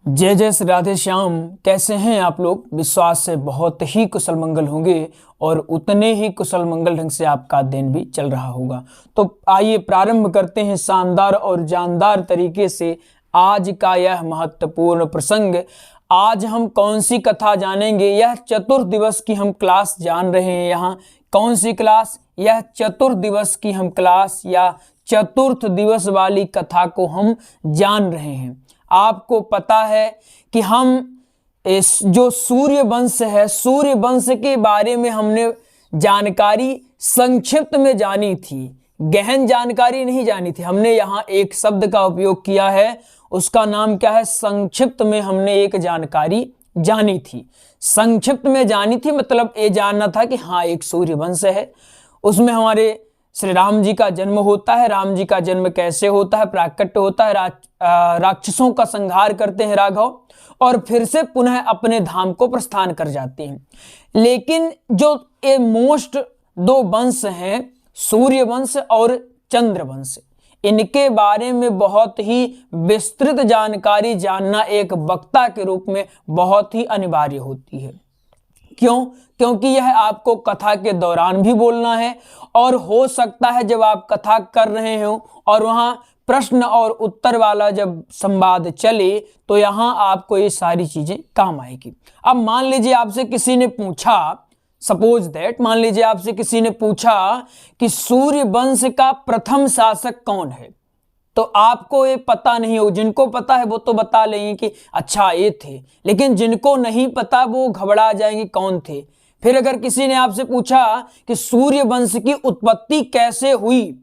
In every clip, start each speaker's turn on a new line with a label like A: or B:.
A: जय जय श्री राधे श्याम। कैसे हैं आप लोग? विश्वास से बहुत ही कुशल मंगल होंगे और उतने ही कुशल मंगल ढंग से आपका दिन भी चल रहा होगा। तो आइए प्रारंभ करते हैं शानदार और जानदार तरीके से आज का यह महत्वपूर्ण प्रसंग। आज हम कौन सी कथा जानेंगे? यह चतुर्थ दिवस की हम क्लास जान रहे हैं। यहाँ कौन सी क्लास? यह चतुर्थ दिवस की हम क्लास या चतुर्थ दिवस वाली कथा को हम जान रहे हैं। आपको पता है कि हम इस जो सूर्य वंश है, सूर्य वंश के बारे में हमने जानकारी संक्षिप्त में जानी थी, गहन जानकारी नहीं जानी थी। हमने यहाँ एक शब्द का उपयोग किया है, उसका नाम क्या है? संक्षिप्त में हमने एक जानकारी जानी थी। संक्षिप्त में जानी थी मतलब ये जानना था कि हाँ एक सूर्य वंश है, उसमें हमारे श्री राम जी का जन्म होता है। राम जी का जन्म कैसे होता है? प्राकट्य होता है, राक्षसों का संहार करते हैं राघव और फिर से पुनः अपने धाम को प्रस्थान कर जाते हैं। लेकिन जो ये मोस्ट दो वंश हैं, सूर्य वंश और चंद्र वंश, इनके बारे में बहुत ही विस्तृत जानकारी जानना एक वक्ता के रूप में बहुत ही अनिवार्य होती है। क्यों? क्योंकि यह आपको कथा के दौरान भी बोलना है और हो सकता है जब आप कथा कर रहे हो और वहां प्रश्न और उत्तर वाला जब संवाद चले तो यहां आपको ये सारी चीजें काम आएगी। अब मान लीजिए आपसे किसी ने पूछा, सपोज दैट मान लीजिए आपसे किसी ने पूछा कि सूर्य वंश का प्रथम शासक कौन है, तो आपको ये पता नहीं हो। जिनको पता है वो तो बता लेंगे कि अच्छा ये थे, लेकिन जिनको नहीं पता वो घबरा जाएंगे कौन थे। फिर अगर किसी ने आपसे पूछा कि सूर्य वंश की उत्पत्ति कैसे हुई,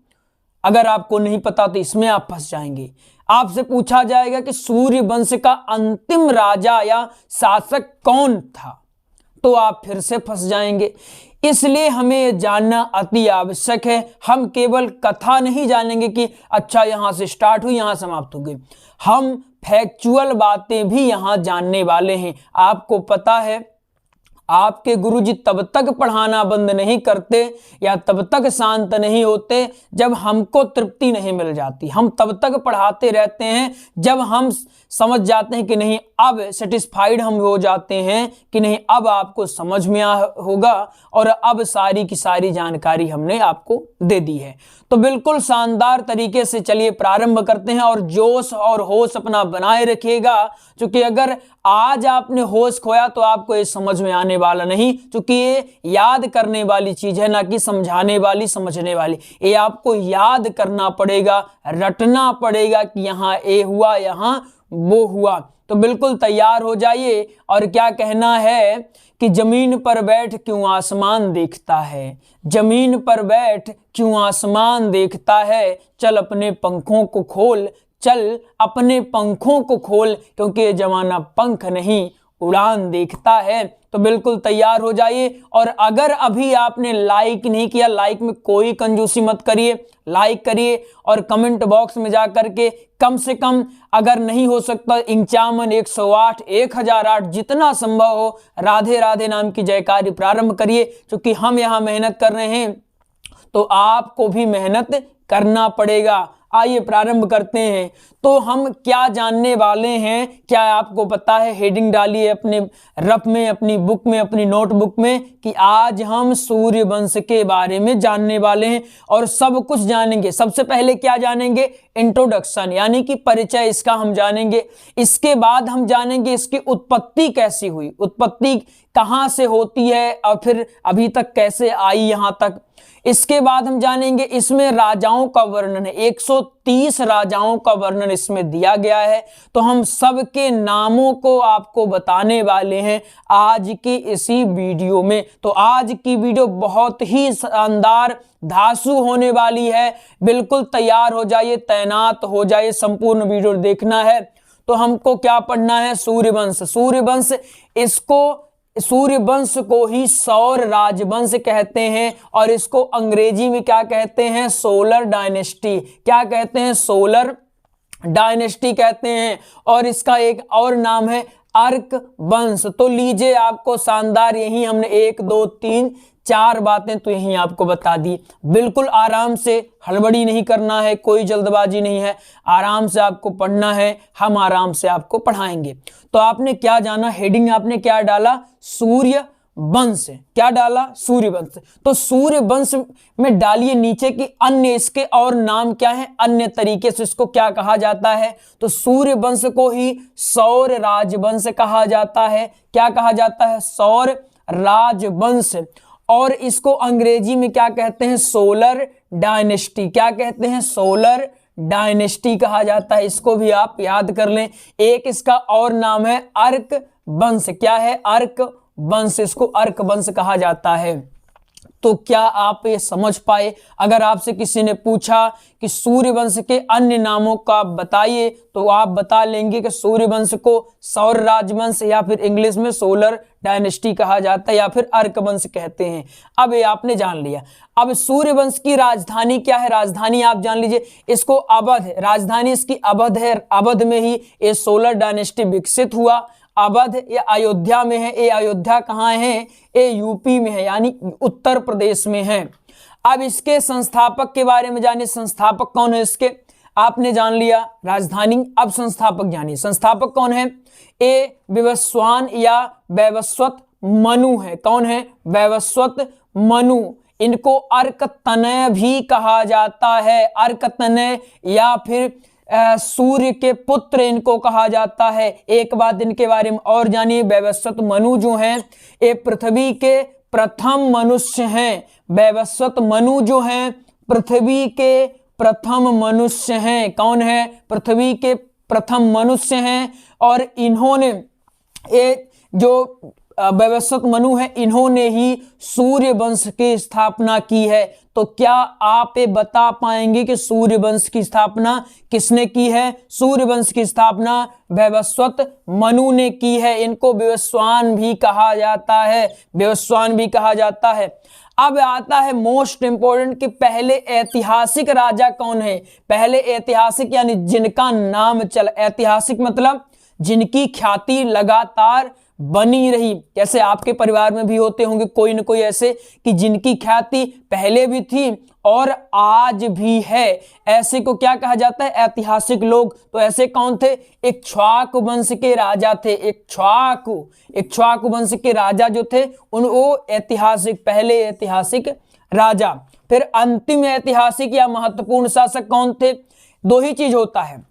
A: अगर आपको नहीं पता तो इसमें आप फंस जाएंगे। आपसे पूछा जाएगा कि सूर्य वंश का अंतिम राजा या शासक कौन था, तो आप फिर से फंस जाएंगे। इसलिए हमें यह जानना अति आवश्यक है। हम केवल कथा नहीं जानेंगे कि अच्छा यहां से स्टार्ट हुई यहां समाप्त हो गई, हम फैक्चुअल बातें भी यहां जानने वाले हैं। आपको पता है आपके गुरुजी तब तक पढ़ाना बंद नहीं करते या तब तक शांत नहीं होते जब हमको तृप्ति नहीं मिल जाती। हम तब तक पढ़ाते रहते हैं जब हम समझ जाते हैं कि नहीं, अब सेटिस्फाइड हम हो जाते हैं कि नहीं अब आपको समझ में होगा और अब सारी की सारी जानकारी हमने आपको दे दी है। तो बिल्कुल शानदार तरीके से चलिए प्रारंभ करते हैं और जोश और होश अपना बनाए रखिएगा, क्योंकि अगर आज आपने होश खोया तो आपको ये समझ में आने वाला नहीं, क्योंकि ये याद करने वाली चीज है, ना कि समझाने वाली समझने वाली। ये आपको याद करना पड़ेगा, रटना पड़ेगा कि यहाँ ये हुआ यहाँ वो हुआ। तो बिल्कुल तैयार हो जाइए। और क्या कहना है कि जमीन पर बैठ क्यों आसमान देखता है, जमीन पर बैठ क्यों आसमान देखता है, चल अपने पंखों को खोल, चल अपने पंखों को खोल, क्योंकि ये जमाना पंख नहीं उड़ान देखता है। तो बिल्कुल तैयार हो जाइए। और अगर अभी आपने लाइक नहीं किया, लाइक में कोई कंजूसी मत करिए, लाइक करिए और कमेंट बॉक्स में जा करके कम से कम, अगर नहीं हो सकता 51, 108, 1008 जितना संभव हो राधे राधे नाम की जयकारी प्रारंभ करिए, क्योंकि हम यहाँ मेहनत कर रहे हैं तो आपको भी मेहनत करना पड़ेगा। आइए प्रारंभ करते हैं। तो हम क्या जानने वाले हैं, क्या आपको पता है? हेडिंग डालिए अपने रफ में, अपनी बुक में, अपनी नोटबुक में कि आज हम सूर्य वंश के बारे में जानने वाले हैं और सब कुछ जानेंगे। सबसे पहले क्या जानेंगे? इंट्रोडक्शन, यानी कि परिचय इसका हम जानेंगे। इसके बाद हम जानेंगे इसकी उत्पत्ति कैसी हुई, उत्पत्ति कहाँ से होती है और फिर अभी तक कैसे आई यहाँ तक। इसके बाद हम जानेंगे इसमें राजाओं का वर्णन है, 130 राजाओं का वर्णन इसमें दिया गया है। तो हम सबके नामों को आपको बताने वाले हैं आज की इसी वीडियो में। तो आज की वीडियो बहुत ही शानदार धांसू होने वाली है। बिल्कुल तैयार हो जाइए, तैनात हो जाइए, संपूर्ण वीडियो देखना है। तो हमको क्या पढ़ना है? सूर्यवंश। सूर्यवंश, इसको सूर्यवंश को ही सौर राजवंश कहते हैं और इसको अंग्रेजी में क्या कहते हैं? Solar dynasty. क्या कहते हैं? सोलर डायनेस्टी कहते हैं। और इसका एक और नाम है अर्क वंश। तो लीजिए आपको शानदार, यही हमने 1 2 3 4 बातें तो यही आपको बता दी। बिल्कुल आराम से, हड़बड़ी नहीं करना है, कोई जल्दबाजी नहीं है, आराम से आपको पढ़ना है, हम आराम से आपको पढ़ाएंगे। तो आपने क्या जाना, हेडिंग आपने क्या डाला, सूर्य वंश। क्या डाला, सूर्य वंश। तो सूर्य वंश में डालिए नीचे की अन्य इसके और नाम क्या है, अन्य तरीके से इसको क्या कहा जाता है। तो सूर्य वंश को ही सौर राजवंश कहा जाता है। क्या कहा जाता है, सौर राजवंश। और इसको अंग्रेजी में क्या कहते हैं, सोलर डायनेस्टी। क्या कहते हैं, सोलर डायनेस्टी कहा जाता है। इसको भी आप याद कर लें। एक इसका और नाम है अर्क वंश। क्या है, अर्क वंश। इसको अर्क वंश कहा जाता है। तो क्या आप ये समझ पाए? अगर आपसे किसी ने पूछा कि सूर्यवंश के अन्य नामों का बताइए, तो आप बता लेंगे कि सूर्यवंश को सौर राजवंश या फिर इंग्लिश में सोलर डायनेस्टी कहा जाता है या फिर अर्क वंश कहते हैं। अब ये आपने जान लिया। अब सूर्यवंश की राजधानी क्या है, राजधानी आप जान लीजिए, इसको अवध है, राजधानी इसकी अवध है। अवध में ही ये सोलर डायनेस्टी विकसित हुआ। अवध ये अयोध्या में है। ये अयोध्या कहाँ है, ये यूपी में है, यानी उत्तर प्रदेश में है। अब इसके संस्थापक के बारे में जानिए, संस्थापक कौन है इसके, आपने जान लिया राजधानी। अब संस्थापक जानिए, संस्थापक कौन है, ए विवस्वान या वैवस्वत मनु है। कौन है, वैवस्वत मनु। इनको अर्कतनय भी कहा जाता है, अर्कतनय या फिर सूर्य के पुत्र इनको कहा जाता है। एक बात इनके बारे में और जानिए, वैवस्वत मनु जो हैं ये पृथ्वी के प्रथम मनुष्य हैं। वैवस्वत मनु जो हैं पृथ्वी के प्रथम मनुष्य हैं। कौन है, पृथ्वी के प्रथम मनुष्य हैं। और इन्होंने ये जो वैवस्वत मनु है, इन्होंने ही सूर्य वंश की स्थापना की है। तो क्या आप ये बता पाएंगे कि सूर्य वंश की स्थापना किसने की है? सूर्य वंश की स्थापना वैवस्वत मनु ने की है। इनको विवस्वान भी कहा जाता है, विवस्वान भी कहा जाता है। अब आता है मोस्ट इंपोर्टेंट कि पहले ऐतिहासिक राजा कौन है। पहले ऐतिहासिक यानी जिनका नाम चल, ऐतिहासिक मतलब जिनकी ख्याति लगातार बनी रही। जैसे आपके परिवार में भी होते होंगे कोई न कोई ऐसे कि जिनकी ख्याति पहले भी थी और आज भी है, ऐसे को क्या कहा जाता है, ऐतिहासिक लोग। तो ऐसे कौन थे, इक्ष्वाकु वंश के राजा थे। इक्ष्वाकु वंश के राजा जो थे वो ऐतिहासिक, पहले ऐतिहासिक राजा। फिर अंतिम ऐतिहासिक या महत्वपूर्ण शासक कौन थे? दो ही चीज होता है,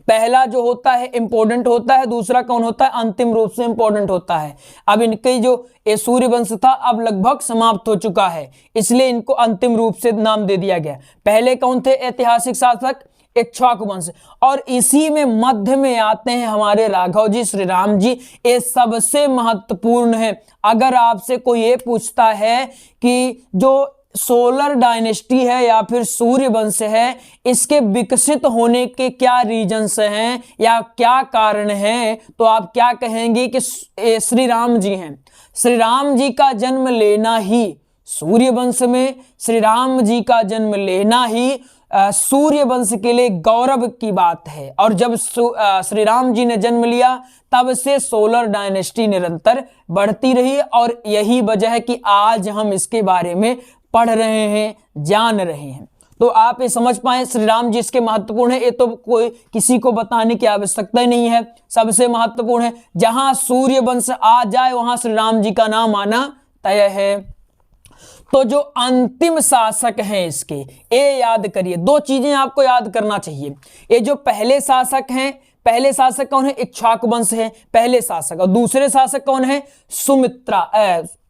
A: पहला जो होता है इंपॉर्टेंट होता है, दूसरा कौन होता है, अंतिम रूप से इंपॉर्टेंट होता है। अब इनके जो ये सूर्य वंश था अब लगभग समाप्त हो चुका है, इसलिए इनको अंतिम रूप से नाम दे दिया गया। पहले कौन थे ऐतिहासिक शासक, इक्ष्वाकु वंश। और इसी में मध्य में आते हैं हमारे राघव जी, श्री राम जी। ये सबसे महत्वपूर्ण है। अगर आपसे कोई ये पूछता है कि जो सोलर डायनेस्टी है या फिर सूर्य वंश है, इसके विकसित होने के क्या रीजंस हैं या क्या कारण हैं, तो आप क्या कहेंगे कि श्री राम जी हैं। श्री राम जी का जन्म लेना ही, सूर्य वंश में श्री राम जी का जन्म लेना ही सूर्य वंश के लिए गौरव की बात है। और जब श्री राम जी ने जन्म लिया तब से सोलर डायनेस्टी निरंतर बढ़ती रही, और यही वजह है कि आज हम इसके बारे में पढ़ रहे हैं, जान रहे हैं। तो आप ये समझ पाए श्री राम जी इसके महत्वपूर्ण है, ये तो कोई किसी को बताने की आवश्यकता ही नहीं है, सबसे महत्वपूर्ण है। जहां सूर्य वंश आ जाए वहां श्री राम जी का नाम आना तय है। तो जो अंतिम शासक हैं इसके, ये याद करिए, दो चीजें आपको याद करना चाहिए। ये जो पहले शासक हैं, पहले शासक कौन है, इक्ष्वाकु वंश है पहले शासक, और दूसरे शासक कौन है, सुमित्रा।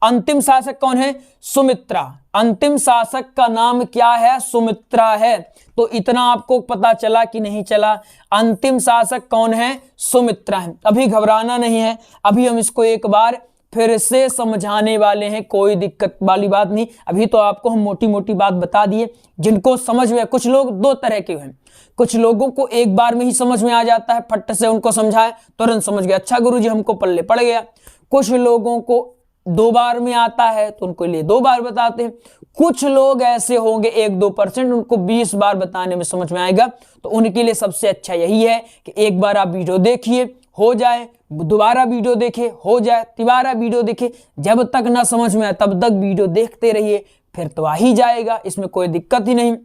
A: अंतिम शासक कौन है, सुमित्रा। अंतिम शासक का नाम क्या है, सुमित्रा है। तो इतना आपको पता चला कि नहीं चला, अंतिम शासक कौन है, सुमित्रा है। अभी घबराना नहीं है, अभी हम इसको एक बार फिर से समझाने वाले हैं, कोई दिक्कत वाली बात नहीं। अभी तो आपको हम मोटी मोटी बात बता दिए, जिनको समझ में, कुछ लोग दो तरह के हैं, कुछ लोगों को एक बार में ही समझ में आ जाता है, फट से उनको समझाए तुरंत समझ गया, अच्छा गुरुजी हमको पल्ले पड़ गया। कुछ लोगों को 2 बार में आता है तो उनको लिए 2 बार बताते हैं। कुछ लोग ऐसे होंगे 1-2%, उनको 20 बार बताने में समझ में आएगा। तो उनके लिए सबसे अच्छा यही है कि एक बार आप वीडियो देखिए, हो जाए, दोबारा वीडियो देखे, हो जाए, तिबारा वीडियो देखे, जब तक ना समझ में आए तब तक वीडियो देखते रहिए, फिर तो आ ही जाएगा, इसमें कोई दिक्कत ही नहीं।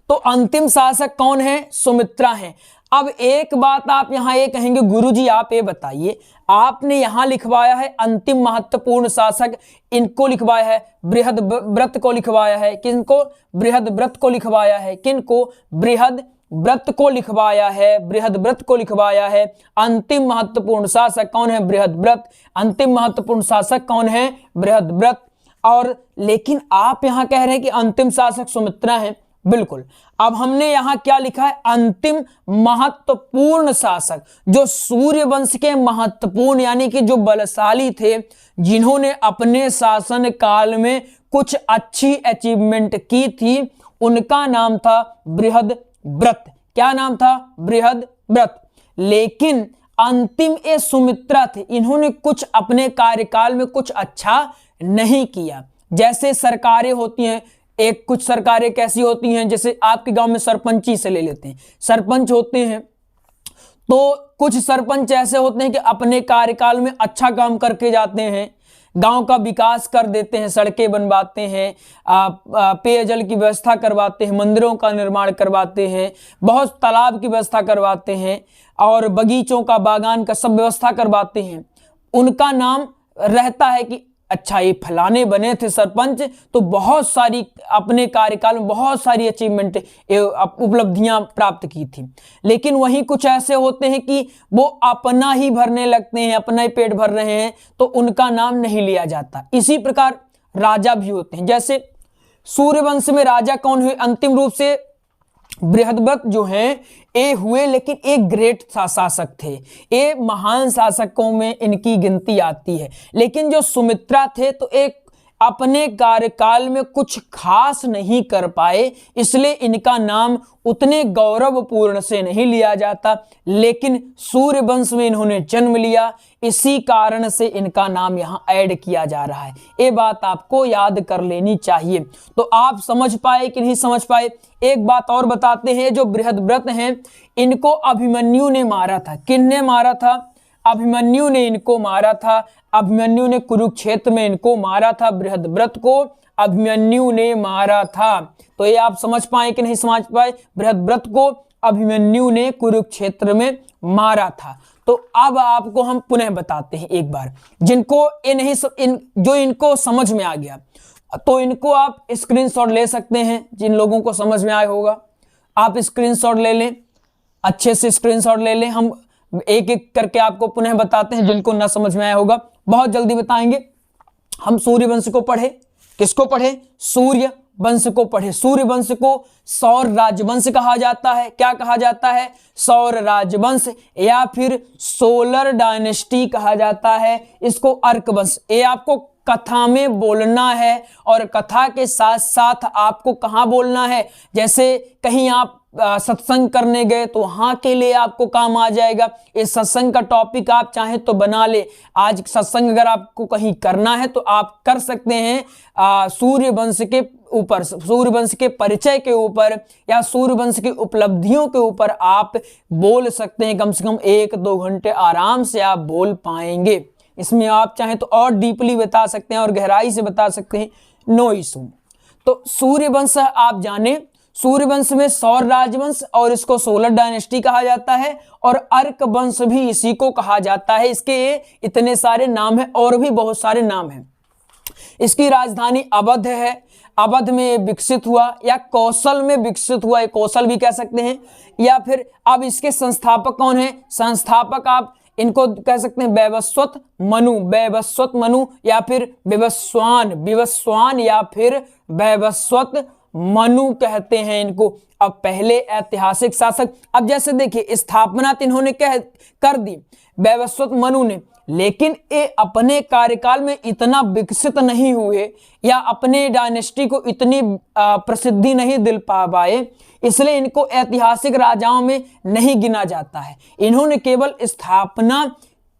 A: तो अंतिम शासक कौन है? सुमित्रा है। अब एक बात आप यहां ये कहेंगे, गुरुजी आप ये बताइए, आपने यहां लिखवाया है अंतिम महत्वपूर्ण शासक, इनको लिखवाया है, बृहद्रथ को लिखवाया है, किनको? बृहद्रथ को लिखवाया है, किनको? बृहद्रथ को लिखवाया है, बृहद्रथ को लिखवाया है। अंतिम महत्वपूर्ण शासक कौन है? बृहद्रथ। अंतिम महत्वपूर्ण शासक कौन है? बृहद्रथ। और लेकिन आप यहां कह रहे हैं कि अंतिम शासक सुमित्रा है। बिल्कुल। अब हमने यहां क्या लिखा है? अंतिम महत्वपूर्ण शासक, जो सूर्यवंश के महत्वपूर्ण यानी कि जो बलशाली थे, जिन्होंने अपने शासन काल में कुछ अच्छी अचीवमेंट की थी, उनका नाम था बृहद्रथ। क्या नाम था? बृहद्रथ। लेकिन अंतिम ये सुमित्रा थे, इन्होंने कुछ अपने कार्यकाल में कुछ अच्छा नहीं किया। जैसे सरकारें होती हैं, एक कुछ सरकारें कैसी होती हैं, जैसे आपके गांव में सरपंची से ले लेते हैं, सरपंच होते हैं, तो कुछ सरपंच ऐसे होते हैं कि अपने कार्यकाल में अच्छा काम करके जाते हैं, गांव का विकास कर देते हैं, सड़कें बनवाते हैं, पेयजल की व्यवस्था करवाते हैं, मंदिरों का निर्माण करवाते हैं, बहुत तालाब की व्यवस्था करवाते हैं और बगीचों का, बागान का सब व्यवस्था करवाते हैं। उनका नाम रहता है कि अच्छा ये फलाने बने थे सरपंच, तो बहुत सारी अपने कार्यकाल में बहुत सारी अचीवमेंट, उपलब्धियां प्राप्त की थी। लेकिन वहीं कुछ ऐसे होते हैं कि वो अपना ही भरने लगते हैं, अपना ही पेट भर रहे हैं, तो उनका नाम नहीं लिया जाता। इसी प्रकार राजा भी होते हैं। जैसे सूर्यवंश में राजा कौन हुए? अंतिम रूप से बृहद्रथ जो हैं ये हुए, लेकिन एक ग्रेट शासक थे, ये महान शासकों में इनकी गिनती आती है। लेकिन जो सुमित्रा थे तो एक अपने कार्यकाल में कुछ खास नहीं कर पाए, इसलिए इनका नाम उतने गौरवपूर्ण से नहीं लिया जाता। लेकिन सूर्यवंश में इन्होंने जन्म लिया, इसी कारण से इनका नाम यहां ऐड किया जा रहा है। ये बात आपको याद कर लेनी चाहिए। तो आप समझ पाए कि नहीं समझ पाए? एक बात और बताते हैं, जो बृहद्रथ हैं इनको अभिमन्यु ने मारा था। किसने मारा था? अभिमन्यु ने इनको मारा था। अभिमन्यु ने कुरुक्षेत्र में इनको मारा था। बृहद्रथ को अभिमन्यु ने मारा था। तो ये आप समझ पाए कि नहीं समझ पाए? बृहद्रथ को अभिमन्यु ने कुरुक्षेत्र में मारा था। तो अब आपको हम पुनः बताते हैं एक बार, जिनको ये नहीं जो इनको समझ में आ गया, तो इनको आप स्क्रीनशॉट ले सकते हैं। जिन लोगों को समझ में आया होगा आप स्क्रीनशॉट ले लें, अच्छे से स्क्रीनशॉट ले लें। हम एक एक करके आपको पुनः बताते हैं, जिनको ना समझ में आया होगा बहुत जल्दी बताएंगे। हम सूर्यवंश को पढ़े, किसको पढ़े? सूर्य वंश को पढ़े। सूर्य वंश को सौर राजवंश कहा जाता है। क्या कहा जाता है? सौर राजवंश या फिर सोलर डायनेस्टी कहा जाता है। इसको अर्क वंश, ये आपको कथा में बोलना है और कथा के साथ साथ आपको कहाँ बोलना है, जैसे कहीं आप सत्संग करने गए तो वहां के लिए आपको काम आ जाएगा। इस सत्संग का टॉपिक आप चाहें तो बना ले। आज सत्संग अगर आपको कहीं करना है तो आप कर सकते हैं सूर्यवंश के ऊपर, सूर्यवंश के परिचय के ऊपर या सूर्यवंश की उपलब्धियों के ऊपर आप बोल सकते हैं। कम से कम 1-2 घंटे आराम से आप बोल पाएंगे। इसमें आप चाहें तो और डीपली बता सकते हैं और गहराई से बता सकते हैं, नो इशू। तो सूर्यवंश आप जाने, सूर्यवंश में सौर राजवंश और इसको सोलर डायनेस्टी कहा जाता है, और अर्क वंश भी इसी को कहा जाता है। इसके इतने सारे नाम हैं और भी बहुत सारे नाम हैं। इसकी राजधानी अवध है। अवध में विकसित हुआ या कौशल में विकसित हुआ, कौशल भी कह सकते हैं। या फिर अब इसके संस्थापक कौन है? संस्थापक आप इनको कह सकते हैं वैवस्वत मनु, वैवस्वत मनु या फिर विवस्वान, विवस्वान या फिर वैवस्वत मनु कहते हैं इनको। अब पहले ऐतिहासिक शासक, अब जैसे देखिए स्थापना तो इन्होंने कर दी वैवस्वत मनु ने, लेकिन ये अपने कार्यकाल में इतना विकसित नहीं हुए या अपने डायनेस्टी को इतनी प्रसिद्धि नहीं दिल पा पाए, इसलिए इनको ऐतिहासिक राजाओं में नहीं गिना जाता है। इन्होंने केवल स्थापना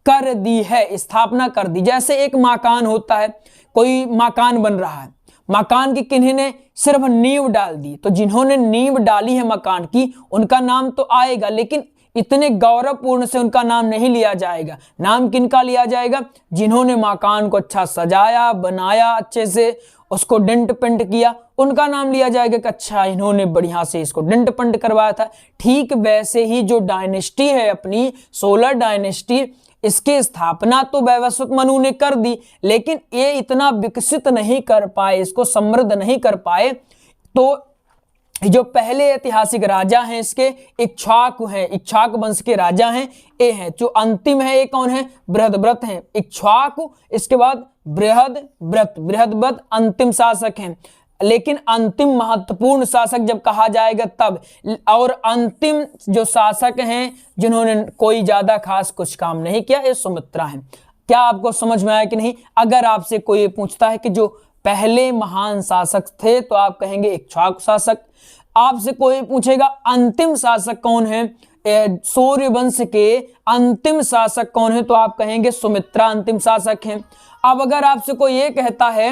A: कर दी है, स्थापना कर दी। जैसे एक मकान होता है, कोई मकान बन रहा है, मकान की किन्हीं ने सिर्फ नींव डाल दी, तो जिन्होंने नींव डाली है मकान की उनका नाम तो आएगा, लेकिन इतने गौरवपूर्ण से उनका नाम नहीं लिया जाएगा। नाम किनका लिया जाएगा? जिन्होंने मकान को अच्छा सजाया, बनाया, अच्छे से उसको डेंट पेंट किया, उनका नाम लिया जाएगा कि अच्छा इन्होंने बढ़िया से इसको डेंट पेंट करवाया था। ठीक वैसे ही जो डायनेस्टी है अपनी सोलर डायनेस्टी, इसकी स्थापना तो वैवस्वत मनु ने कर दी, लेकिन ये इतना विकसित नहीं कर पाए, इसको समृद्ध नहीं कर पाए। तो जो पहले ऐतिहासिक राजा हैं इसके इक्ष्वाकु हैं, इक्ष्वाक वंश के राजा हैं ये हैं। जो अंतिम है ये कौन है? बृहद्रथ हैं। इक्ष्वाकु, इसके बाद बृहद्रथ, बृहद्रथ अंतिम शासक हैं। लेकिन अंतिम महत्वपूर्ण शासक जब कहा जाएगा तब, और अंतिम जो शासक हैं जिन्होंने कोई ज्यादा खास कुछ काम नहीं किया, ये सुमित्रा हैं। क्या आपको समझ में आया कि नहीं? अगर आपसे कोई पूछता है कि जो पहले महान शासक थे तो आप कहेंगे इक्ष्वाकु शासक। आपसे कोई पूछेगा अंतिम शासक कौन है, सूर्य वंश के अंतिम शासक कौन है, तो आप कहेंगे सुमित्रा अंतिम शासक हैं। अब अगर आपसे कोई ये कहता है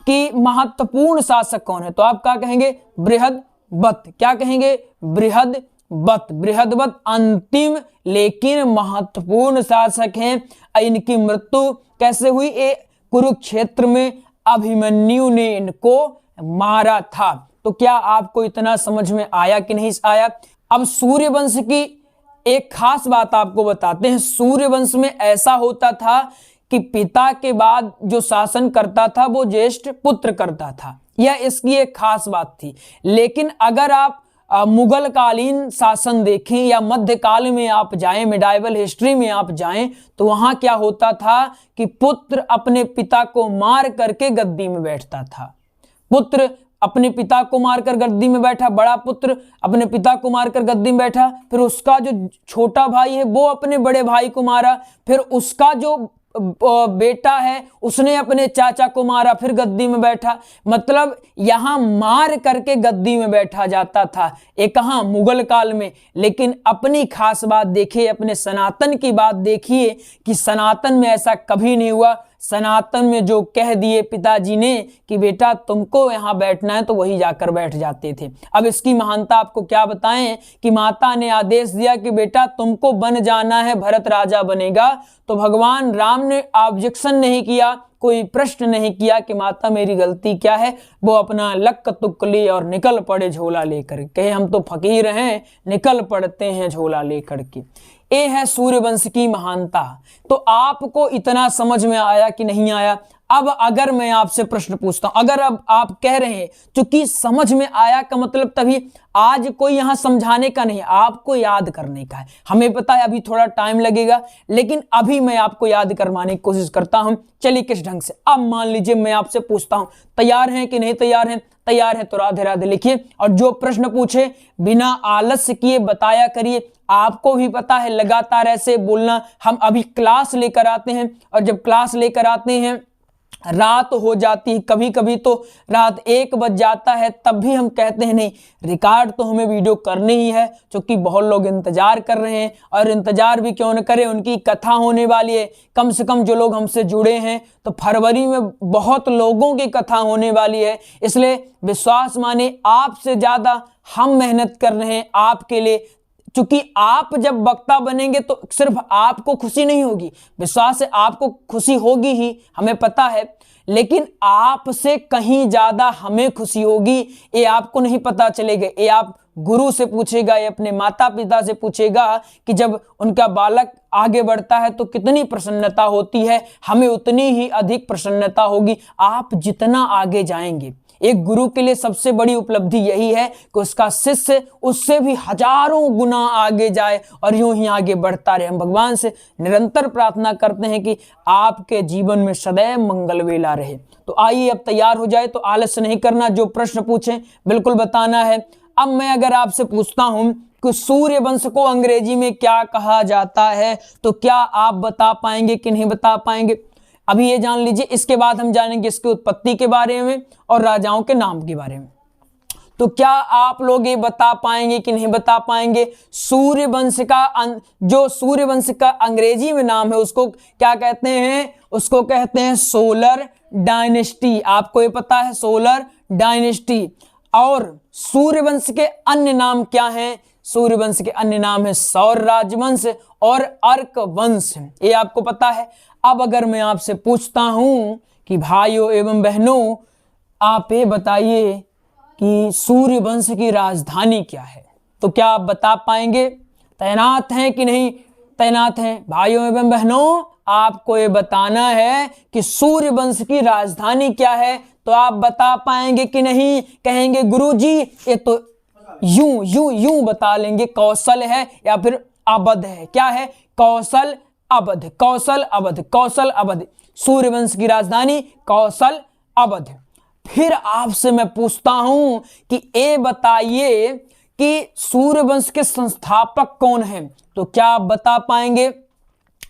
A: कि महत्वपूर्ण शासक कौन है, तो आप क्या कहेंगे? बृहद्रथ। क्या कहेंगे? बृहद्रथ। बृहद्रथ अंतिम लेकिन महत्वपूर्ण शासक हैं। इनकी मृत्यु कैसे हुई? ये कुरुक्षेत्र में अभिमन्यु ने इनको मारा था। तो क्या आपको इतना समझ में आया कि नहीं आया? अब सूर्यवंश की एक खास बात आपको बताते हैं। सूर्यवंश में ऐसा होता था कि पिता के बाद जो शासन करता था वो ज्येष्ठ पुत्र करता था, यह इसकी एक खास बात थी। लेकिन अगर आप मुगल कालीन शासन देखें या मध्यकाल में आप जाएं, मिडाइवल हिस्ट्री में आप जाएं, तो वहां क्या होता था कि पुत्र अपने पिता को मार करके गद्दी में बैठता था। पुत्र अपने पिता को मारकर गद्दी में बैठा, बड़ा पुत्र अपने पिता को मारकर गद्दी में बैठा, फिर उसका जो छोटा भाई है वो अपने बड़े भाई को मारा, फिर उसका जो बेटा है उसने अपने चाचा को मारा, फिर गद्दी में बैठा। मतलब यहां मार करके गद्दी में बैठा जाता था। ये कहां? मुगल काल में। लेकिन अपनी खास बात देखिए, अपने सनातन की बात देखिए कि सनातन में ऐसा कभी नहीं हुआ। सनातन में जो कह दिए पिताजी ने कि बेटा तुमको यहाँ बैठना है, तो वही जाकर बैठ जाते थे। अब इसकी महानता आपको क्या बताएं कि माता ने आदेश दिया कि बेटा तुमको बन जाना है, भरत राजा बनेगा, तो भगवान राम ने ऑब्जेक्शन नहीं किया, कोई प्रश्न नहीं किया कि माता मेरी गलती क्या है। वो अपना लक तुक लिए और निकल पड़े झोला लेकर। कहे हम तो फकीर हैं, निकल पड़ते हैं झोला लेकर के। ये है सूर्यवंश की महानता। तो आपको इतना समझ में आया कि नहीं आया? अब अगर मैं आपसे प्रश्न पूछता हूं, अगर अब आप कह रहे हैं क्योंकि समझ में आया का मतलब तभी आज कोई यहां समझाने का नहीं, आपको याद करने का है। हमें पता है अभी थोड़ा टाइम लगेगा, लेकिन अभी मैं आपको याद करवाने की कोशिश करता हूं। चलिए किस ढंग से। अब मान लीजिए मैं आपसे पूछता हूं, तैयार हैं कि नहीं तैयार हैं? तैयार है तो राधे राधे लिखिए, और जो प्रश्न पूछे बिना आलस्य किए बताया करिए। आपको भी पता है लगातार ऐसे बोलना। हम अभी क्लास लेकर आते हैं, और जब क्लास लेकर आते हैं रात हो जाती है, कभी कभी तो रात 1 बज जाता है, तब भी हम कहते हैं नहीं रिकॉर्ड तो हमें वीडियो करनी ही है, क्योंकि बहुत लोग इंतजार कर रहे हैं। और इंतजार भी क्यों न करें, उनकी कथा होने वाली है। कम से कम जो लोग हमसे जुड़े हैं, तो फरवरी में बहुत लोगों की कथा होने वाली है। इसलिए विश्वास माने आपसे ज्यादा हम मेहनत कर रहे हैं आपके लिए, क्योंकि आप जब वक्ता बनेंगे तो सिर्फ आपको खुशी नहीं होगी, विश्वास है आपको खुशी होगी ही, हमें पता है, लेकिन आपसे कहीं ज्यादा हमें खुशी होगी। ये आपको नहीं पता चलेगा, ये आप गुरु से पूछेगा, ये अपने माता पिता से पूछेगा कि जब उनका बालक आगे बढ़ता है तो कितनी प्रसन्नता होती है। हमें उतनी ही अधिक प्रसन्नता होगी आप जितना आगे जाएंगे। एक गुरु के लिए सबसे बड़ी उपलब्धि यही है कि उसका शिष्य उससे भी हजारों गुना आगे जाए और यूं ही आगे बढ़ता रहे। हम भगवान से निरंतर प्रार्थना करते हैं कि आपके जीवन में सदैव मंगल वेला रहे। तो आइए अब तैयार हो जाए, तो आलस्य नहीं करना, जो प्रश्न पूछें बिल्कुल बताना है। अब मैं अगर आपसे पूछता हूं कि सूर्य वंश को अंग्रेजी में क्या कहा जाता है, तो क्या आप बता पाएंगे कि नहीं बता पाएंगे? अभी ये जान लीजिए, इसके बाद हम जानेंगे इसकी उत्पत्ति के बारे में और राजाओं के नाम के बारे में। तो क्या आप लोग ये बता पाएंगे कि नहीं बता पाएंगे? सूर्य वंश का जो सूर्य वंश का अंग्रेजी में नाम है उसको क्या कहते हैं? उसको कहते हैं सोलर डायनेस्टी। आपको ये पता है, सोलर डायनेस्टी। और सूर्य वंश के अन्य नाम क्या हैं? सूर्य वंश के अन्य नाम है सौर राजवंश और अर्क वंश, ये आपको पता है। अब अगर मैं आपसे पूछता हूं कि भाइयों एवं बहनों, आप ये बताइए कि सूर्य वंश की राजधानी क्या है, तो क्या आप बता पाएंगे? तैनात हैं कि नहीं तैनात हैं? भाइयों एवं बहनों, आपको ये बताना है कि सूर्य वंश की राजधानी क्या है, तो आप बता पाएंगे कि नहीं? कहेंगे गुरुजी ये तो यूं यूं यूं बता लेंगे, कौशल है या फिर अवध है। क्या है? कौशल अवध, कौशल अवध, कौशल अवध। सूर्य वंश की राजधानी कौशल अवध। फिर आपसे मैं पूछता हूं कि ये बताइए कि सूर्य वंश के संस्थापक कौन हैं, तो क्या आप बता पाएंगे?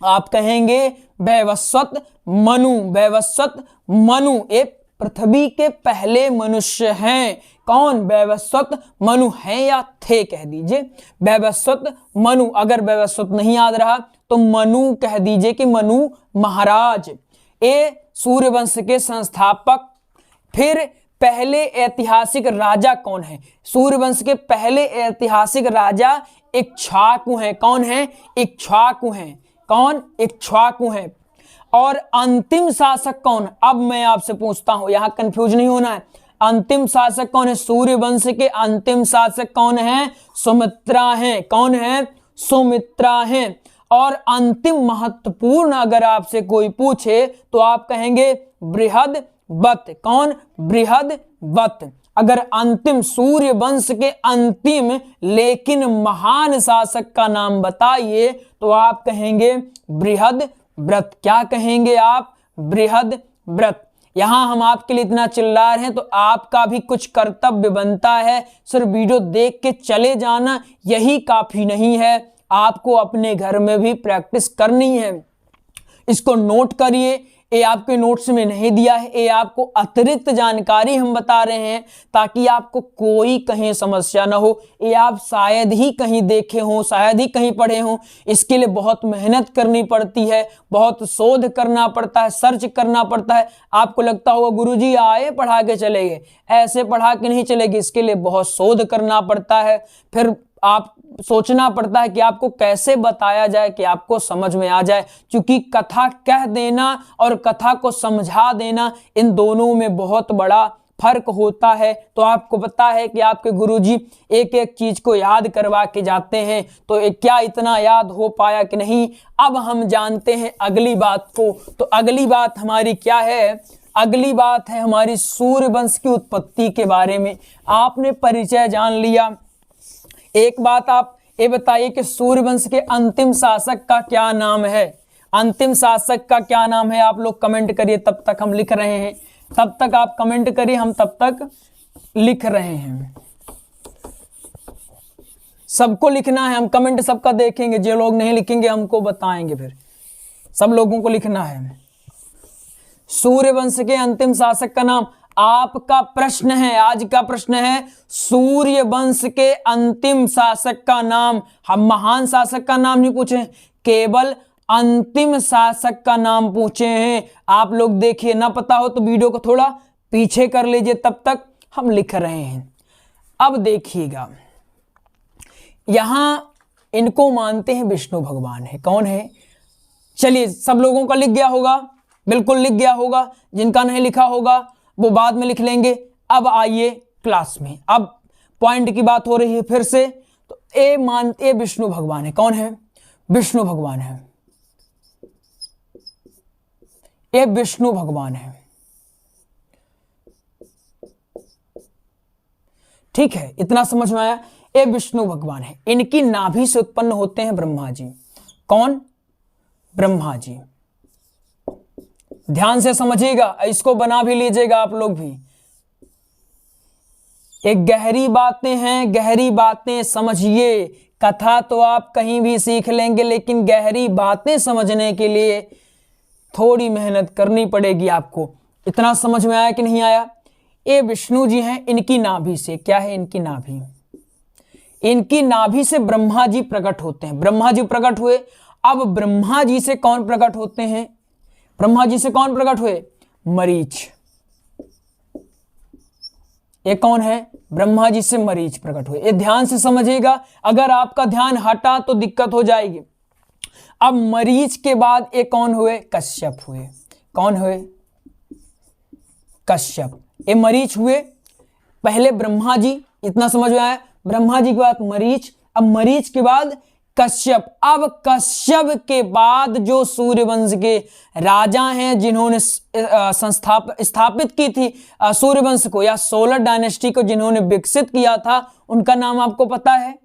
A: आप कहेंगे वैवस्वत मनु, वैवस्वत मनु। ये पृथ्वी के पहले मनुष्य हैं। कौन? वैवस्वत मनु हैं या थे कह दीजिए, वैवस्वत मनु। अगर वैवस्वत नहीं याद रहा तो मनु कह दीजिए कि मनु महाराज। ये सूर्य वंश के संस्थापक। फिर पहले ऐतिहासिक राजा कौन है? सूर्य वंश के पहले ऐतिहासिक राजा इक्ष्वाकु हैं। कौन है? इक्ष्वाकु हैं। कौन? इक्ष्वाकु हैं। और अंतिम शासक कौन? अब मैं आपसे पूछता हूं, यहां कंफ्यूज नहीं होना है। अंतिम शासक कौन है? सूर्य वंश के अंतिम शासक कौन है? सुमित्रा हैं। कौन है? सुमित्रा हैं। और अंतिम महत्वपूर्ण अगर आपसे कोई पूछे तो आप कहेंगे बृहदवत। कौन? बृहदवत। अगर अंतिम सूर्य वंश के अंतिम लेकिन महान शासक का नाम बताइए तो आप कहेंगे बृहदव्रत। क्या कहेंगे आप? बृहदव्रत। यहां हम आपके लिए इतना चिल्ला रहे हैं तो आपका भी कुछ कर्तव्य बनता है। सिर्फ वीडियो देख के चले जाना यही काफी नहीं है, आपको अपने घर में भी प्रैक्टिस करनी है। इसको नोट करिए, ये आपके नोट्स में नहीं दिया है, ये आपको अतिरिक्त जानकारी हम बता रहे हैं ताकि आपको कोई कहीं समस्या ना हो। ये आप शायद ही कहीं देखे हों, शायद ही कहीं पढ़े हों। इसके लिए बहुत मेहनत करनी पड़ती है, बहुत शोध करना पड़ता है, सर्च करना पड़ता है। आपको लगता होगा गुरुजी आए पढ़ा के चले गए, ऐसे पढ़ा के नहीं चलेगी। इसके लिए बहुत शोध करना पड़ता है। फिर आप सोचना पड़ता है कि आपको कैसे बताया जाए कि आपको समझ में आ जाए, क्योंकि कथा कह देना और कथा को समझा देना, इन दोनों में बहुत बड़ा फर्क होता है। तो आपको पता है कि आपके गुरुजी एक एक चीज को याद करवा के जाते हैं, तो क्या इतना याद हो पाया कि नहीं? अब हम जानते हैं अगली बात को। तो अगली बात हमारी क्या है? अगली बात है हमारी सूर्य वंश की उत्पत्ति के बारे में। आपने परिचय जान लिया। एक बात आप ये बताइए कि सूर्य वंश के अंतिम शासक का क्या नाम है? अंतिम शासक का क्या नाम है? आप लोग कमेंट करिए, तब तक हम लिख रहे हैं। तब तक आप कमेंट करिए, हम तब तक लिख रहे हैं। सबको लिखना है, हम कमेंट सबका देखेंगे। जो लोग नहीं लिखेंगे हमको बताएंगे, फिर सब लोगों को लिखना है। सूर्य वंश के अंतिम शासक का नाम आपका प्रश्न है, आज का प्रश्न है सूर्य वंश के अंतिम शासक का नाम। हम महान शासक का नाम नहीं पूछे, केवल अंतिम शासक का नाम पूछे हैं। आप लोग देखिए, ना पता हो तो वीडियो को थोड़ा पीछे कर लीजिए, तब तक हम लिख रहे हैं। अब देखिएगा, यहां इनको मानते हैं विष्णु भगवान है। कौन है? चलिए, सब लोगों का लिख गया होगा, बिल्कुल लिख गया होगा। जिनका नहीं लिखा होगा वो बाद में लिख लेंगे। अब आइए क्लास में, अब पॉइंट की बात हो रही है फिर से। तो ए मानते विष्णु भगवान है। कौन है? विष्णु भगवान है। ये विष्णु भगवान है, ठीक है, इतना समझ में आया। ये विष्णु भगवान है। इनकी नाभि से उत्पन्न होते हैं ब्रह्मा जी। कौन? ब्रह्मा जी। ध्यान से समझिएगा, इसको बना भी लीजिएगा आप लोग भी। एक गहरी बातें हैं, गहरी बातें समझिए। कथा तो आप कहीं भी सीख लेंगे, लेकिन गहरी बातें समझने के लिए थोड़ी मेहनत करनी पड़ेगी आपको। इतना समझ में आया कि नहीं आया? ये विष्णु जी हैं। इनकी नाभि से, क्या है इनकी नाभि? इनकी नाभि से ब्रह्मा जी प्रकट होते हैं। ब्रह्मा जी प्रकट हुए। अब ब्रह्मा जी से कौन प्रकट होते हैं? ब्रह्मा जी से कौन प्रकट हुए? मरीच। ये कौन है? ब्रह्मा जी से मरीच प्रकट हुए। ये ध्यान से समझिएगा, अगर आपका ध्यान हटा तो दिक्कत हो जाएगी। अब मरीच के बाद ये कौन हुए? कश्यप हुए। कौन हुए? कश्यप। ये मरीच हुए, पहले ब्रह्मा जी, इतना समझ में आया? ब्रह्मा जी के बाद मरीच, अब मरीच के बाद कश्यप। अब कश्यप के बाद जो सूर्यवंश के राजा हैं, जिन्होंने स्थापित की थी सूर्यवंश को या सोलर डायनेस्टी को, जिन्होंने विकसित किया था, उनका नाम आपको पता है?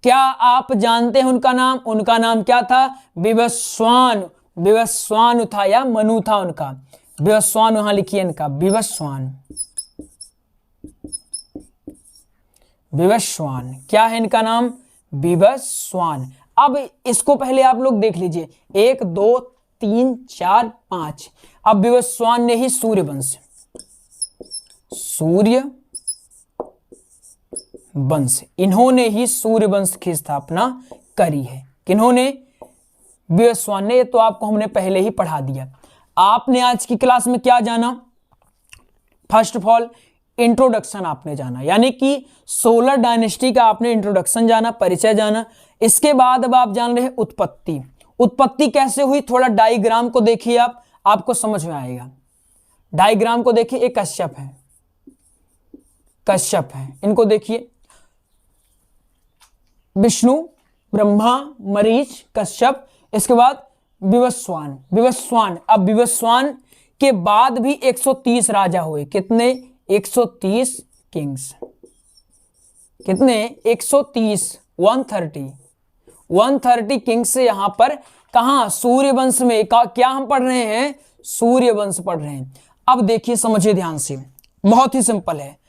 A: क्या आप जानते हैं उनका नाम? उनका नाम क्या था? विवस्वान। विवस्वान था या मनु था उनका? विवस्वान, वहां लिखिए इनका, विवस्वान। विवस्वान, क्या है इनका नाम? विवस्वान। अब इसको पहले आप लोग देख लीजिए, 1 2 3 4 5। अब विवस्वान ने ही सूर्यवंश, सूर्य वंश, इन्होंने ही सूर्यवंश की स्थापना करी है। किन्होंने? विवस्वान ने। तो आपको हमने पहले ही पढ़ा दिया। आपने आज की क्लास में क्या जाना? फर्स्ट ऑफ ऑल इंट्रोडक्शन आपने जाना, यानी कि सोलर डायनेस्टी का आपने इंट्रोडक्शन जाना, परिचय जाना। इसके बाद अब आप जान रहे हैं उत्पत्ति। उत्पत्ति कैसे हुई? थोड़ा डायग्राम को देखिए, आपको समझ में आएगा। डायग्राम को देखिए, एक कश्यप है, कश्यप है, इनको देखिए, विष्णु, ब्रह्मा, मरीच, कश्यप, इसके बाद विवस्वान। विवस्वान, अब विवस्वान के बाद भी 130 राजा हुए। कितने? 130 किंग्स। कितने? 130, 130 किंग्स से यहां पर कहां? सूर्यवंश में। क्या हम पढ़ रहे हैं? सूर्यवंश पढ़ रहे हैं। अब देखिए, समझिए ध्यान से, बहुत ही सिंपल है।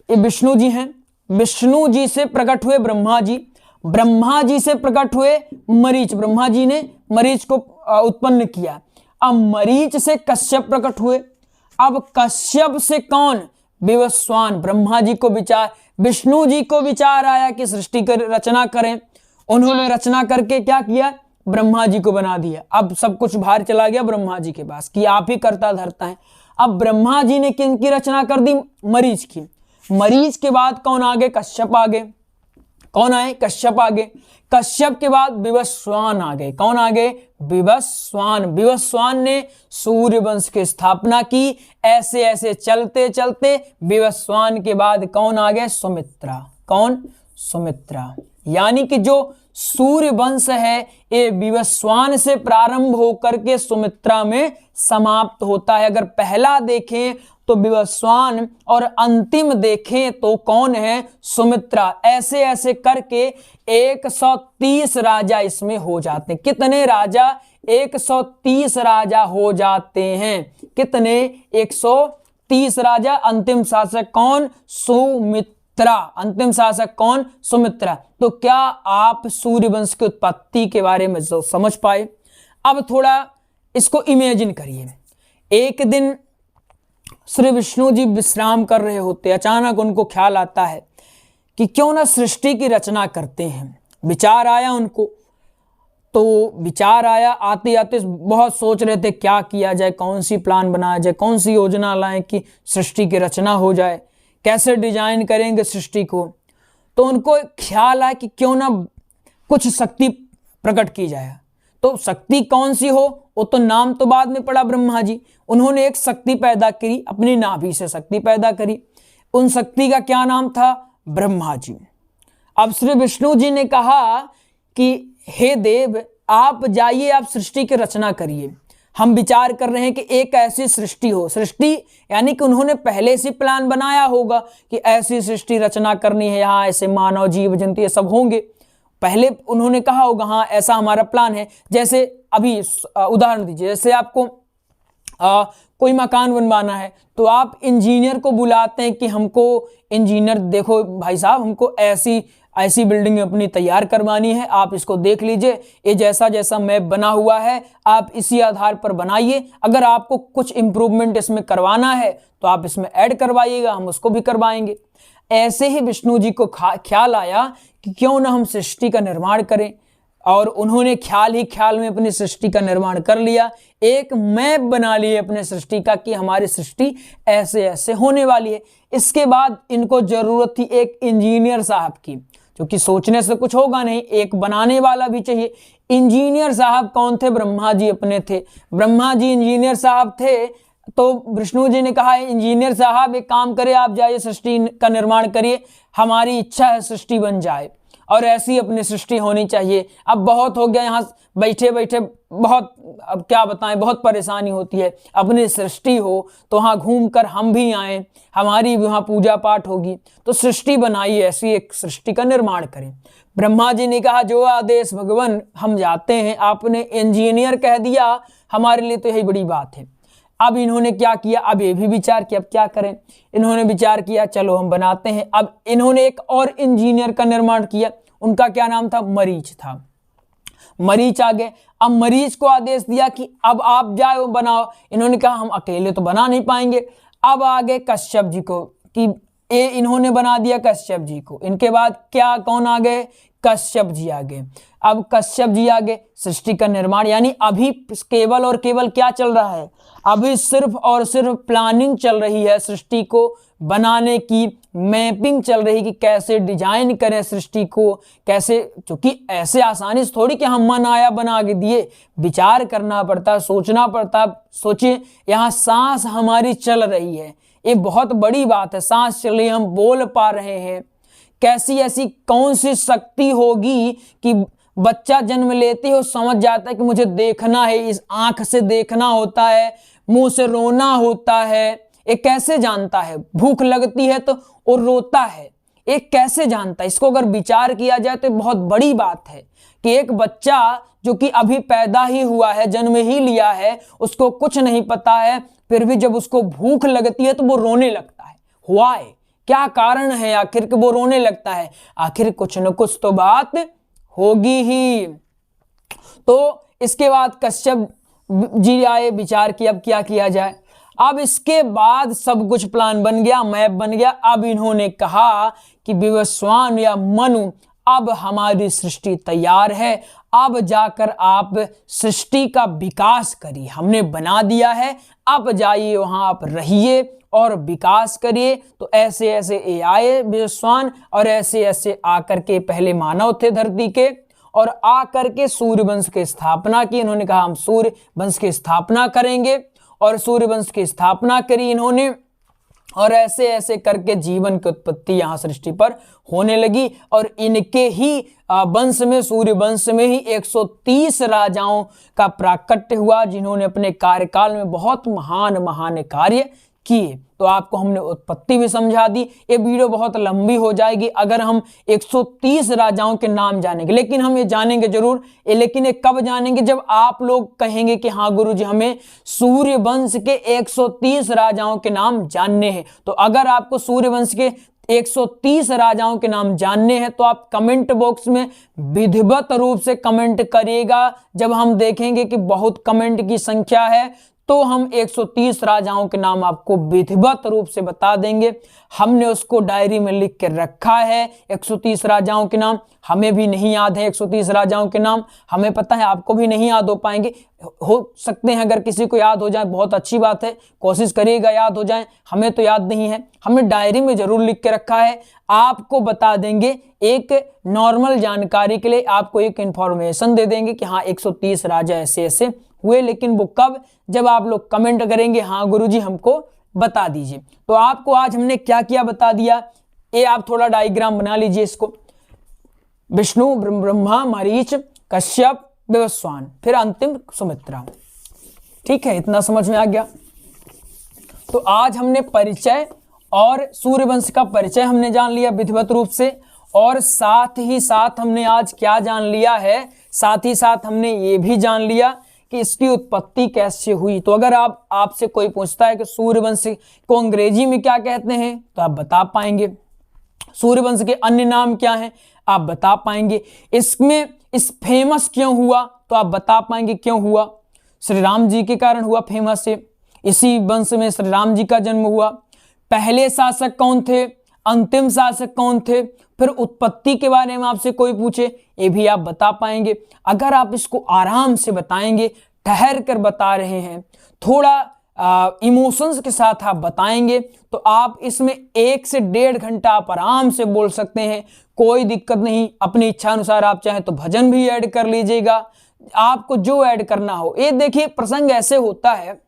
A: ये विष्णु जी हैं, विष्णु जी से प्रकट हुए ब्रह्मा जी, ब्रह्मा जी से प्रकट हुए मरीच, ब्रह्मा जी ने मरीच को उत्पन्न किया। अब मरीच से कश्यप प्रकट हुए। अब कश्यप से कौन? विवस्वान। ब्रह्मा जी को विचार, विष्णु जी को विचार आया कि सृष्टि की रचना करें। उन्होंने रचना करके क्या किया? ब्रह्मा जी को बना दिया। अब सब कुछ बाहर चला गया ब्रह्मा जी के पास कि आप ही करता धरता है। अब ब्रह्मा जी ने किनकी रचना कर दी? मरीच की। मरीच के बाद कौन आगे? कश्यप आगे। कौन आए? कश्यप आगे। कश्यप के बाद विवस्वान आ गए। कौन आ गए? विवस्वान। विवस्वान ने सूर्यवंश की स्थापना की। ऐसे ऐसे चलते चलते विवस्वान के बाद कौन आ गए? सुमित्रा। कौन? सुमित्रा। यानी कि जो सूर्यवंश है ये विवस्वान से प्रारंभ होकर के सुमित्रा में समाप्त होता है। अगर पहला देखें तो विवस्वान और अंतिम देखें तो कौन है? सुमित्रा। ऐसे ऐसे करके 130 राजा इसमें हो जाते हैं। कितने राजा? 130 राजा हो जाते हैं। कितने? 130 राजा। अंतिम शासक कौन? सुमित्रा। अंतिम शासक कौन? सुमित्रा। तो क्या आप सूर्यवंश की उत्पत्ति के बारे में समझ पाए? अब थोड़ा इसको इमेजिन करिए। एक दिन श्री विष्णु जी विश्राम कर रहे होते, अचानक उनको ख्याल आता है कि क्यों ना सृष्टि की रचना करते हैं। विचार आया उनको, तो विचार आया, आते आते बहुत सोच रहे थे क्या किया जाए, कौन सी प्लान बनाया जाए, कौन सी योजना लाएं कि सृष्टि की रचना हो जाए, कैसे डिजाइन करेंगे सृष्टि को। तो उनको ख्याल आया कि क्यों ना कुछ शक्ति प्रकट की जाए। तो शक्ति कौन सी हो? वो तो नाम तो बाद में पड़ा ब्रह्मा जी। उन्होंने एक शक्ति पैदा करी, अपनी नाभि से शक्ति पैदा करी। उन शक्ति का क्या नाम था? ब्रह्मा जी। अब श्री विष्णु जी ने कहा कि हे देव, आप जाइए, आप सृष्टि की रचना करिए। हम विचार कर रहे हैं कि एक ऐसी सृष्टि हो। सृष्टि यानी कि उन्होंने पहले से प्लान बनाया होगा कि ऐसी सृष्टि रचना करनी है, यहाँ ऐसे मानव जीव जंतु ये सब होंगे। पहले उन्होंने कहा होगा हाँ ऐसा हमारा प्लान है। जैसे अभी उदाहरण दीजिए, जैसे आपको कोई मकान बनवाना है तो आप इंजीनियर को बुलाते हैं कि हमको इंजीनियर, देखो भाई साहब, हमको ऐसी ऐसी बिल्डिंग अपनी तैयार करवानी है, आप इसको देख लीजिए, ये जैसा जैसा मैप बना हुआ है आप इसी आधार पर बनाइए। अगर आपको कुछ इंप्रूवमेंट इसमें करवाना है तो आप इसमें ऐड करवाइएगा, हम उसको भी करवाएंगे। ऐसे ही विष्णु जी को ख्याल आया कि क्यों ना हम सृष्टि का निर्माण करें। और उन्होंने ख्याल ही ख्याल में अपनी सृष्टि का निर्माण कर लिया, एक मैप बना लिए अपने सृष्टि का कि हमारी सृष्टि ऐसे ऐसे होने वाली है। इसके बाद इनको जरूरत थी एक इंजीनियर साहब की, क्योंकि सोचने से कुछ होगा नहीं, एक बनाने वाला भी चाहिए। इंजीनियर साहब कौन थे? ब्रह्मा जी अपने थे। ब्रह्मा जी इंजीनियर साहब थे, तो विष्णु जी ने कहा इंजीनियर साहब एक काम करे, आप जाइए सृष्टि का निर्माण करिए, हमारी इच्छा है सृष्टि बन जाए और ऐसी अपनी सृष्टि होनी चाहिए। अब बहुत हो गया यहाँ बैठे बैठे, बहुत अब क्या बताएं, बहुत परेशानी होती है। अपनी सृष्टि हो तो वहाँ घूम कर हम भी आए, हमारी भी वहाँ पूजा पाठ होगी, तो सृष्टि बनाइए, ऐसी एक सृष्टि का निर्माण करें। ब्रह्मा जी ने कहा जो आदेश भगवान, हम जाते हैं, आपने इंजीनियर कह दिया, हमारे लिए तो यही बड़ी बात है। अब इन्होंने क्या किया? अब ये भी विचार किया, अब क्या करें? इन्होंने विचार किया चलो हम बनाते हैं। अब इन्होंने एक और इंजीनियर का निर्माण किया, उनका क्या नाम था? मरीच था। मरीच आ गए। अब मरीच को आदेश दिया कि अब आप जाओ बनाओ। इन्होंने कहा हम अकेले तो बना नहीं पाएंगे। अब आ गए कश्यप जी को कि इन्होंने बना दिया कश्यप जी को। इनके बाद क्या कौन आ गए? कश्यप जी आ गए। अब कश्यप जी आ गए, सृष्टि का निर्माण, यानी अभी केवल और केवल क्या चल रहा है? अभी सिर्फ और सिर्फ प्लानिंग चल रही है, सृष्टि को बनाने की मैपिंग चल रही कि कैसे डिजाइन करें सृष्टि को, कैसे, क्योंकि ऐसे आसानी से थोड़ी कि हम मन आया बना के दिए, विचार करना पड़ता, सोचना पड़ता। सोचिए यहाँ सांस हमारी चल रही है, ये बहुत बड़ी बात है, सांस चल रही है, हम बोल पा रहे हैं। कैसी ऐसी कौन सी शक्ति होगी कि बच्चा जन्म लेते हो समझ जाता है कि मुझे देखना है, इस आंख से देखना होता है, मुंह से रोना होता है, ये कैसे जानता है? भूख लगती है तो वो रोता है, ये कैसे जानता है? इसको अगर विचार किया जाए तो बहुत बड़ी बात है कि एक बच्चा जो कि अभी पैदा ही हुआ है, जन्म ही लिया है, उसको कुछ नहीं पता है, फिर भी जब उसको भूख लगती है तो वो रोने लगता है। हुआ है क्या कारण है आखिर कि वो रोने लगता है? आखिर कुछ न कुछ तो बात होगी ही। तो इसके बाद कश्यप जी आए, विचार किया अब क्या किया जाए। अब इसके बाद सब कुछ प्लान बन गया, मैप बन गया। अब इन्होंने कहा कि विवस्वान या मनु, अब हमारी सृष्टि तैयार है, अब जाकर आप सृष्टि का विकास करिए, हमने बना दिया है, अब जाइए वहां आप रहिए और विकास करिए। तो ऐसे ऐसे ये आए विवस्वान, और ऐसे ऐसे आकर के पहले मानव थे धरती के, और आकर के सूर्य वंश की स्थापना की। इन्होंने कहा हम सूर्य वंश की स्थापना करेंगे, और सूर्य वंश की स्थापना करी इन्होंने, और ऐसे ऐसे करके जीवन की उत्पत्ति यहाँ सृष्टि पर होने लगी। और इनके ही वंश में, सूर्य वंश में ही 130 राजाओं का प्राकट्य हुआ, जिन्होंने अपने कार्यकाल में बहुत महान महान कार्य किए। तो आपको हमने उत्पत्ति भी समझा दी। ये वीडियो बहुत लंबी हो जाएगी अगर हम 130 राजाओं के नाम जानेंगे, लेकिन हम ये जानेंगे जरूर। लेकिन ये कब जानेंगे? जब आप लोग कहेंगे कि हाँ गुरुजी हमें सूर्य वंश के 130 राजाओं के नाम जानने हैं। तो अगर आपको सूर्य वंश के 130 राजाओं के नाम जानने हैं तो आप कमेंट बॉक्स में विधिवत रूप से कमेंट करिएगा। जब हम देखेंगे कि बहुत कमेंट की संख्या है तो हम 130 राजाओं के नाम आपको विधिवत रूप से बता देंगे। हमने उसको डायरी में लिख के रखा है 130 राजाओं के नाम। हमें भी नहीं याद है 130 राजाओं के नाम, हमें पता है आपको भी नहीं याद हो पाएंगे। हो सकते हैं अगर किसी को याद हो जाए बहुत अच्छी बात है, कोशिश करिएगा याद हो जाए। हमें तो याद नहीं है, हमने डायरी में जरूर लिख के रखा है। आपको बता देंगे, एक नॉर्मल जानकारी के लिए आपको एक इंफॉर्मेशन दे देंगे कि हाँ 130 राजा ऐसे ऐसे हुए। लेकिन वो कब? जब आप लोग कमेंट करेंगे हाँ गुरुजी हमको बता दीजिए। तो आपको आज हमने क्या किया बता दिया। ये आप थोड़ा डायग्राम बना लीजिए इसको। विष्णु, ब्रह्मा, मरीच, कश्यप, विवस्वान, फिर अंतिम सुमित्रा। ठीक है, इतना समझ में आ गया। तो आज हमने परिचय और सूर्यवंश का परिचय हमने जान लिया विधिवत रूप से, और साथ ही साथ हमने आज क्या जान लिया है, साथ ही साथ हमने ये भी जान लिया कि इसकी उत्पत्ति कैसे हुई। तो अगर आपसे कोई पूछता है कि सूर्यवंश को अंग्रेजी में क्या कहते हैं तो आप बता पाएंगे। सूर्यवंश के अन्य नाम क्या हैं आप बता पाएंगे। इसमें इस फेमस क्यों हुआ तो आप बता पाएंगे क्यों हुआ। श्री राम जी के कारण हुआ फेमस है, इसी वंश में श्री राम जी का जन्म हुआ। पहले शासक कौन थे अंतिम शासक कौन थे, फिर उत्पत्ति के बारे में आपसे कोई पूछे ये भी आप बता पाएंगे। अगर आप इसको आराम से बताएंगे, ठहर कर बता रहे हैं, थोड़ा इमोशंस के साथ आप बताएंगे, तो आप इसमें 1 से 1.5 घंटा आप आराम से बोल सकते हैं, कोई दिक्कत नहीं। अपनी इच्छा अनुसार आप चाहें तो भजन भी ऐड कर लीजिएगा, आपको जो ऐड करना हो। ये देखिए प्रसंग ऐसे होता है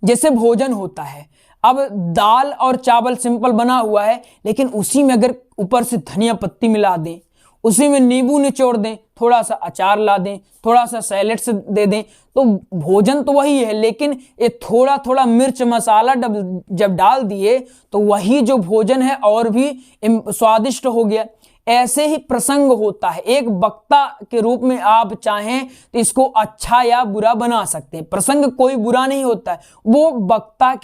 A: जैसे भोजन होता है। अब दाल और चावल सिंपल बना हुआ है, लेकिन उसी में अगर ऊपर से धनिया पत्ती मिला दें, उसी में नींबू निचोड़ दें, थोड़ा सा अचार ला दें, थोड़ा सा सैलेड से दे दें, तो भोजन तो वही है, लेकिन ये थोड़ा थोड़ा मिर्च मसाला जब डाल दिए तो वही जो भोजन है और भी स्वादिष्ट हो गया। ऐसे ही प्रसंग होता है। एक वक्ता के रूप में आप चाहें तो इसको अच्छा या बुरा बना सकते हैं। प्रसंग कोई बुरा नहीं होता है, वो वक्ता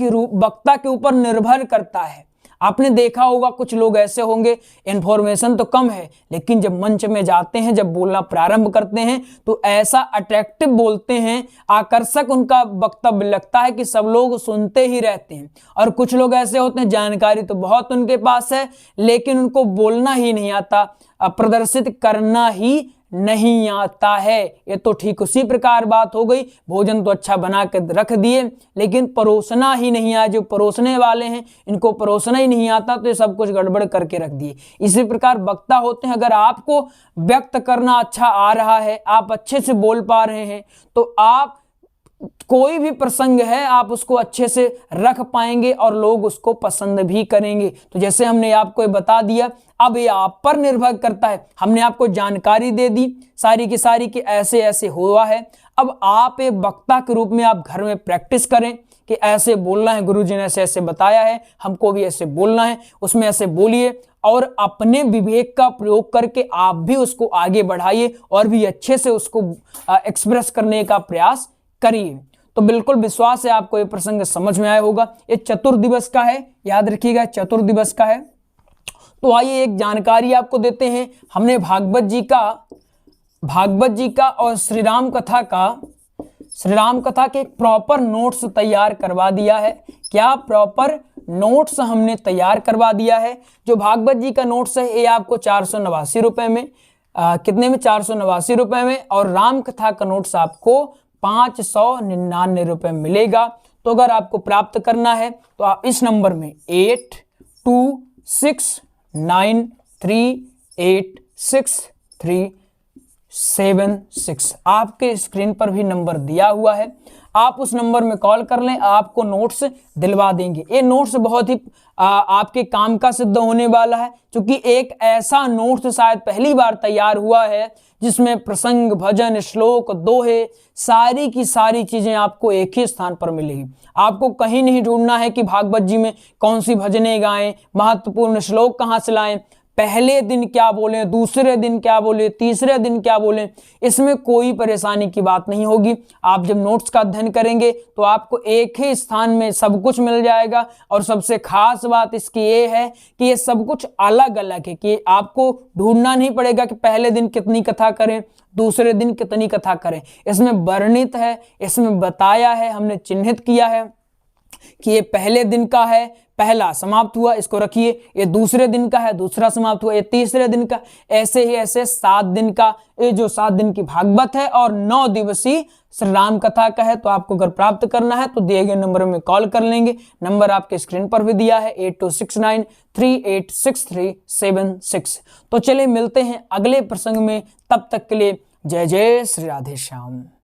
A: के ऊपर निर्भर करता है। आपने देखा होगा कुछ लोग ऐसे होंगे, इंफॉर्मेशन तो कम है, लेकिन जब मंच में जाते हैं, जब बोलना प्रारंभ करते हैं तो ऐसा अट्रैक्टिव बोलते हैं, आकर्षक उनका वक्तव्य लगता है कि सब लोग सुनते ही रहते हैं। और कुछ लोग ऐसे होते हैं, जानकारी तो बहुत उनके पास है, लेकिन उनको बोलना ही नहीं आता, प्रदर्शित करना ही नहीं आता है। ये तो ठीक उसी प्रकार बात हो गई, भोजन तो अच्छा बना के रख दिए, लेकिन परोसना ही नहीं आया। जो परोसने वाले हैं इनको परोसना ही नहीं आता, तो ये सब कुछ गड़बड़ करके रख दिए। इसी प्रकार वक्ता होते हैं। अगर आपको व्यक्त करना अच्छा आ रहा है, आप अच्छे से बोल पा रहे हैं, तो आप कोई भी प्रसंग है आप उसको अच्छे से रख पाएंगे और लोग उसको पसंद भी करेंगे। तो जैसे हमने आपको बता दिया, अब ये आप पर निर्भर करता है। हमने आपको जानकारी दे दी सारी की सारी कि ऐसे ऐसे हुआ है। अब आप एक वक्ता के रूप में आप घर में प्रैक्टिस करें कि ऐसे बोलना है, गुरुजी ने ऐसे ऐसे बताया है, हमको भी ऐसे बोलना है, उसमें ऐसे बोलिए और अपने विवेक का प्रयोग करके आप भी उसको आगे बढ़ाइए और भी अच्छे से उसको एक्सप्रेस करने का प्रयास करिए। तो बिल्कुल विश्वास है आपको ये प्रसंग समझ में आया होगा। ये चतुर्दिवस का है, याद रखिएगा चतुर्दिवस का है। तो आइए एक जानकारी आपको देते हैं। हमने भागवत जी का और श्री राम कथा के एक प्रॉपर नोट्स तैयार करवा दिया है। क्या प्रॉपर नोट्स हमने तैयार करवा दिया है। जो भागवत जी का नोट्स है ये आपको 489 रुपए में, कितने में 489 रुपए में, और राम कथा का नोट्स आपको 599 रुपए मिलेगा। तो अगर आपको प्राप्त करना है तो आप इस नंबर में 8269386376 आपके स्क्रीन पर भी नंबर दिया हुआ है, आप उस नंबर में कॉल कर लें, आपको नोट्स दिलवा देंगे। ये नोट्स बहुत ही आपके काम का सिद्ध होने वाला है, क्योंकि एक ऐसा नोट्स शायद पहली बार तैयार हुआ है जिसमें प्रसंग, भजन, श्लोक, दोहे, सारी की सारी चीजें आपको एक ही स्थान पर मिलेगी। आपको कहीं नहीं ढूंढना है कि भागवत जी में कौन सी भजनें गाएं, महत्वपूर्ण श्लोक कहां से लाएं, पहले दिन क्या बोलें, दूसरे दिन क्या बोलें, तीसरे दिन क्या बोलें, इसमें कोई परेशानी की बात नहीं होगी। आप जब नोट्स का अध्ययन करेंगे तो आपको एक ही स्थान में सब कुछ मिल जाएगा। और सबसे खास बात इसकी ये है कि ये सब कुछ अलग अलग है, कि आपको ढूंढना नहीं पड़ेगा कि पहले दिन कितनी कथा करें, दूसरे दिन कितनी कथा करें। इसमें वर्णित है, इसमें बताया है, हमने चिन्हित किया है कि ये पहले दिन का है, पहला समाप्त हुआ, इसको रखिए। ये दूसरे दिन का है, दूसरा समाप्त हुआ, ये तीसरे दिन का, ऐसे ही ऐसे 7 दिन का, ये जो 7 दिन की भागवत है, और 9 दिवसीय श्री राम कथा का है। तो आपको अगर प्राप्त करना है तो दिए गए नंबर में कॉल कर लेंगे। नंबर आपके स्क्रीन पर भी दिया है 8269386376। तो चलिए मिलते हैं अगले प्रसंग में, तब तक के लिए जय जय श्री राधे श्याम।